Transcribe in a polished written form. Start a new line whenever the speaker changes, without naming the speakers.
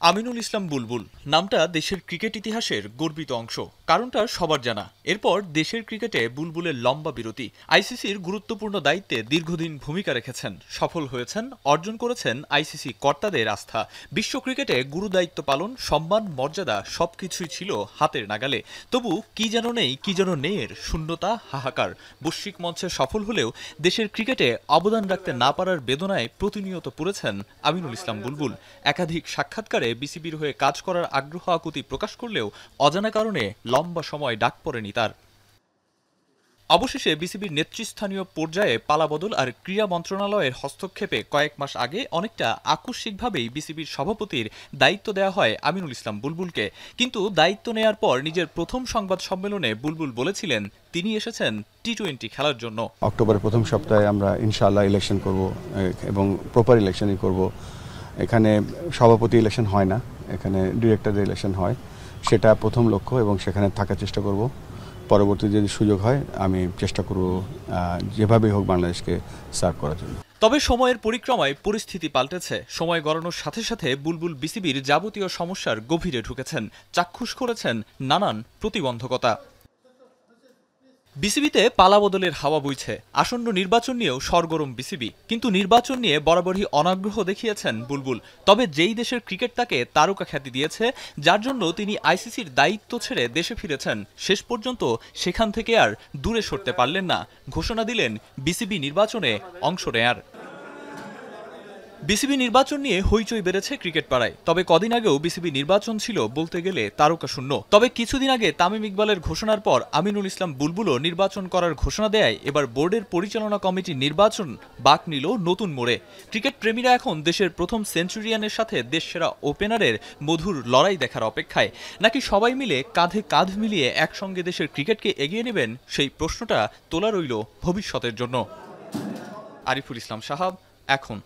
আমিনুল ইসলাম বুলবুল নামটা দেশের ক্রিকেট ইতিহাসের গর্বিত অংশ। কারণটা সবার জানা। এরপর দেশের ক্রিকেটে বুলবুলের লম্বা বিরতি। আইসিসির গুরুত্বপূর্ণ দায়িত্বে দীর্ঘদিন ভূমিকা রেখেছেন, সফল হয়েছেন, অর্জন করেছেন আইসিসি কর্তাদের আস্থা। বিশ্ব ক্রিকেটে গুরু দায়িত্ব পালন, সম্মান, মর্যাদা সবকিছুই ছিল হাতের নাগালে। তবু কি যেন নেই, কি যেন নেই এর শূন্যতা, হাহাকার। বৈশ্বিক মঞ্চে সফল হলেও দেশের ক্রিকেটে অবদান রাখতে না পারার বেদনায় প্রতিনিয়ত পড়েছেন আমিনুল ইসলাম বুলবুল। একাধিক সাক্ষাৎকারে বিসিবির হয়ে কাজ করার আগ্রহ আকুতি প্রকাশ করলেও অজানা কারণে লম্বা সময় ডাক পড়েনি তার। অবশেষে বিসিবির নেতৃস্থানীয় পর্যায়ে পালাবদল আর ক্রীড়া মন্ত্রণালয়ের হস্তক্ষেপে কয়েক মাস আগে অনেকটা আকস্মিকভাবেই বিসিবির সভাপতির দায়িত্ব দেওয়া হয় আমিনুল ইসলাম বুলবুলকে। কিন্তু দায়িত্ব নেয়ার পর নিজের প্রথম সংবাদ সম্মেলনে বুলবুল বলেছিলেন তিনি এসেছেন টি-20 খেলার জন্য।
অক্টোবরের প্রথম সপ্তাহে আমরা ইনশাআল্লাহ ইলেকশন করব এবং প্রপার ইলেকশনই করব। এখানে সভাপতি ইলেকশন হয় না, এখানে ডিরেক্টরদের ইলেকশন হয়। সেটা প্রথম লক্ষ্য এবং সেখানে থাকার চেষ্টা করব। পরবর্তী যদি সুযোগ হয় আমি চেষ্টা করব যেভাবেই হোক বাংলাদেশকে সার্ভ করার জন্য।
তবে সময়ের পরিক্রমায় পরিস্থিতি পাল্টেছে। সময় গড়ানোর সাথে সাথে বুলবুল বিসিবির যাবতীয় সমস্যার গভীরে ঢুকেছেন, চাক্ষুষ করেছেন নানান প্রতিবন্ধকতা। বিসিবিতে পালাবদলের হাওয়া বইছে। আসন্ন নির্বাচন নিয়েও সরগরম বিসিবি, কিন্তু নির্বাচন নিয়ে বরাবরই অনাগ্রহ দেখিয়েছেন বুলবুল। তবে যেই দেশের ক্রিকেট তাকে তারকা খ্যাতি দিয়েছে, যার জন্য তিনি আইসিসির দায়িত্ব ছেড়ে দেশে ফিরেছেন, শেষ পর্যন্ত সেখান থেকে আর দূরে সরতে পারলেন না। ঘোষণা দিলেন বিসিবি নির্বাচনে অংশ নেয়ার। বিসিবি নির্বাচন নিয়ে হইচই বেড়েছে ক্রিকেট পাড়ায়। তবে কদিন আগেও বিসিবি নির্বাচন ছিল বলতে গেলে তারকা শূন্য। তবে কিছুদিন আগে তামিম ইকবালের ঘোষণার পর আমিনুল ইসলাম বুলবুলও নির্বাচন করার ঘোষণা দেয় এবার বোর্ডের পরিচালনা কমিটির নির্বাচন বাক নিল নতুন মোড়ে। ক্রিকেট প্রেমীরা এখন দেশের প্রথম সেঞ্চুরিয়ানের সাথে দেশসেরা ওপেনারের মধুর লড়াই দেখার অপেক্ষায়। নাকি সবাই মিলে কাঁধে কাঁধ মিলিয়ে একসঙ্গে দেশের ক্রিকেটকে এগিয়ে নেবেন, সেই প্রশ্নটা তোলা রইল ভবিষ্যতের জন্য। আরিফুল ইসলাম সাহাব, এখন।